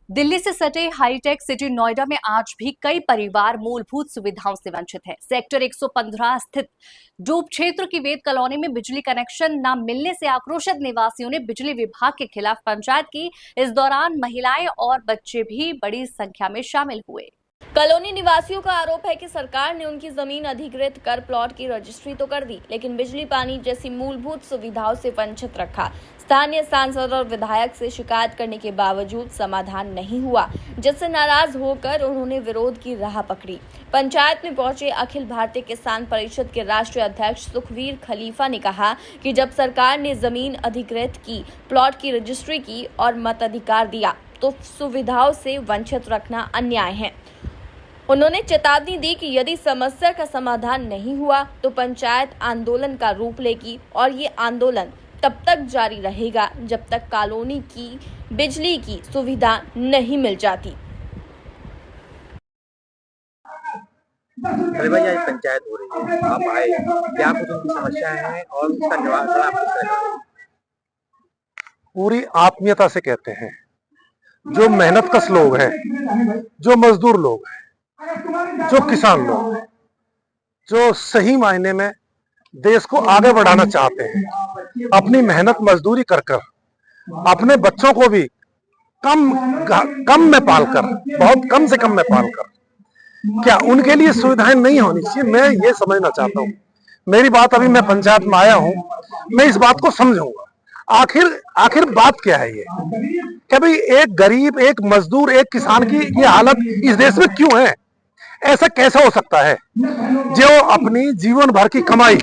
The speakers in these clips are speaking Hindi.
दिल्ली से सटे हाईटेक सिटी नोएडा में आज भी कई परिवार मूलभूत सुविधाओं से वंचित हैं। सेक्टर 115 स्थित डूब क्षेत्र की वेद कॉलोनी में बिजली कनेक्शन न मिलने से आक्रोशित निवासियों ने बिजली विभाग के खिलाफ पंचायत की। इस दौरान महिलाएं और बच्चे भी बड़ी संख्या में शामिल हुए। कॉलोनी निवासियों का आरोप है कि सरकार ने उनकी जमीन अधिग्रहित कर प्लॉट की रजिस्ट्री तो कर दी, लेकिन बिजली पानी जैसी मूलभूत सुविधाओं से वंचित रखा। स्थानीय सांसद और विधायक से शिकायत करने के बावजूद समाधान नहीं हुआ, जिससे नाराज होकर उन्होंने विरोध की राह पकड़ी। पंचायत में पहुंचे अखिल भारतीय किसान परिषद के राष्ट्रीय अध्यक्ष सुखवीर खलीफा ने कहा कि जब सरकार ने जमीन अधिग्रहित की, प्लॉट की रजिस्ट्री की और मताधिकार दिया, तो सुविधाओं से वंचित रखना अन्याय है। उन्होंने चेतावनी दी कि यदि समस्या का समाधान नहीं हुआ तो पंचायत आंदोलन का रूप लेगी और ये आंदोलन तब तक जारी रहेगा जब तक कॉलोनी की बिजली की सुविधा नहीं मिल जाती। अरे भैया, ये पंचायत हो रही है, आप आए, क्या कुछ उनकी समस्याएं हैं और उसका निवारण आप किस तरह करेंगे? पूरी आत्मीयता से कहते हैं, जो मेहनतकश लोग हैं, जो मजदूर लोग हैं, जो किसान लोग हैं, जो सही मायने में देश को आगे बढ़ाना चाहते हैं, अपनी मेहनत मजदूरी कर कर अपने बच्चों को भी कम में पालकर, बहुत कम से कम में पालकर, क्या उनके लिए सुविधाएं नहीं होनी चाहिए? मैं ये समझना चाहता हूँ। मेरी बात, अभी मैं पंचायत में आया हूँ, मैं इस बात को समझूंगा। आखिर बात क्या है ये, क्या भाई एक गरीब, एक मजदूर, एक किसान की ये हालत इस देश में क्यों है? ऐसा कैसा हो सकता है? जो अपनी जीवन भर की कमाई,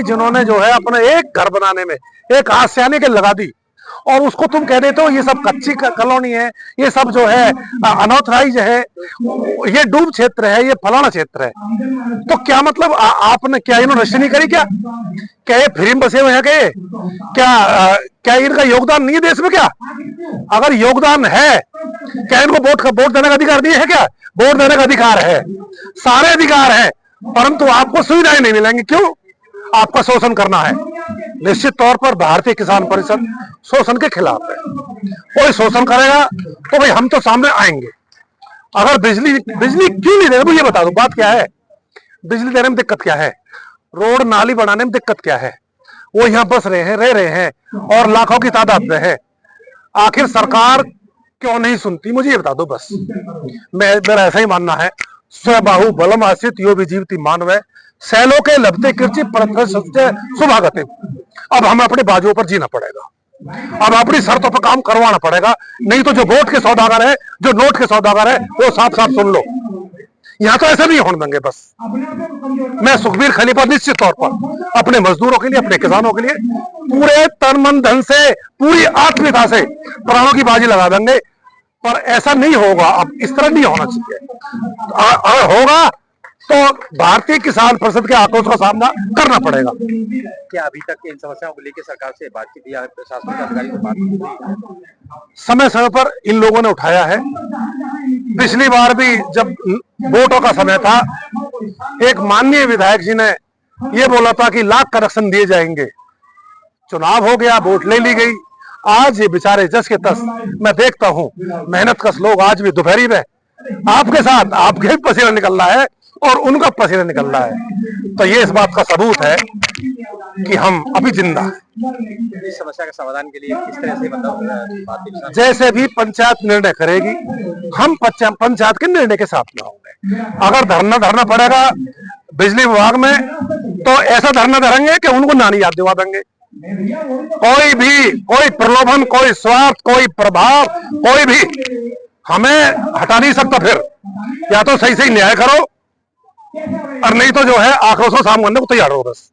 जिन्होंने जो है अपने एक घर बनाने में एक आशियाने के लगा दी, और उसको तुम कह देते हो ये सब कच्ची कॉलोनी है, ये सब जो है अनऑथराइज है, ये डूब क्षेत्र है, ये फलाना क्षेत्र है। तो क्या मतलब आपने क्या इन्होंने रजिस्ट्री नहीं करी? क्या ये फ्री में बसे हुए हैं? क्या इनका योगदान नहीं है देश में? क्या अगर योगदान है, क्या इनको वोट देने का अधिकार नहीं है? क्या वोट देने का अधिकार है, सारे अधिकार है, परंतु आपको सुविधाएं नहीं मिलेंगी। क्यों? आपका शोषण करना है। निश्चित तौर पर भारतीय किसान परिषद शोषण के खिलाफ है। कोई शोषण करेगा तो भाई हम तो सामने आएंगे। अगर बिजली क्यों नहीं दे रहे, ये बता दो, बात क्या है? बिजली देने में दिक्कत क्या है? रोड नाली बनाने में दिक्कत क्या है? वो यहाँ बस रहे हैं, रह रहे हैं, और लाखों की तादाद में है। आखिर सरकार क्यों नहीं सुनती? मुझे ये बता दो बस। मेरा ऐसा ही मानना है, स्वबाहु बलम आश्रित यो भी जीवती मानव, सैलो के लभते किरची सुभागते। अब हमें अपने बाजुओं पर जीना पड़ेगा, अब अपनी शर्तों पर काम करवाना पड़ेगा। नहीं तो जो वोट के सौदागर है, जो नोट के सौदागर है, वो साफ साफ सुन लो, यहाँ तो ऐसे नहीं होने देंगे। बस मैं सुखबीर खलीफा निश्चित तौर पर अपने मजदूरों के लिए, अपने किसानों के लिए पूरे तन मन धन से, पूरी आत्मीयता से प्राणों की बाजी लगा देंगे। पर ऐसा नहीं होगा, अब इस तरह नहीं होना चाहिए। अगर होगा तो भारतीय किसान परिषद के आक्रोश का सामना करना पड़ेगा। क्या अभी तक इन समस्याओं को लेकर सरकार से बातचीत या प्रशासनिक अधिकारी से बात की? समय समय पर इन लोगों ने उठाया है। पिछली बार भी जब वोटों का समय था, एक माननीय विधायक जी ने ये बोला था कि लाख कनेक्शन दिए जाएंगे। चुनाव हो गया, वोट ले ली गई। आज ये बेचारे जस के तस, मैं देखता हूँ मेहनतकश लोग आज भी दोपहरी में आपके साथ, आपके भी पसीना निकल रहा है और उनका पसीना निकल रहा है। तो ये इस बात का सबूत है कि हम अभी जिंदा हैं। इस समस्या के समाधान के लिए किस तरह से मतलब जैसे भी पंचायत निर्णय करेगी, हम पंचायत के निर्णय के साथ में होंगे। अगर धरना पड़ेगा बिजली विभाग में, तो ऐसा धरना धरेंगे कि उनको नानी याद दिवा देंगे। कोई प्रलोभन, कोई स्वार्थ, कोई प्रभाव, कोई भी हमें हटा नहीं सकता। फिर या तो सही न्याय करो, और नहीं तो जो है आक्रोश को सामने करने को तैयार हो बस।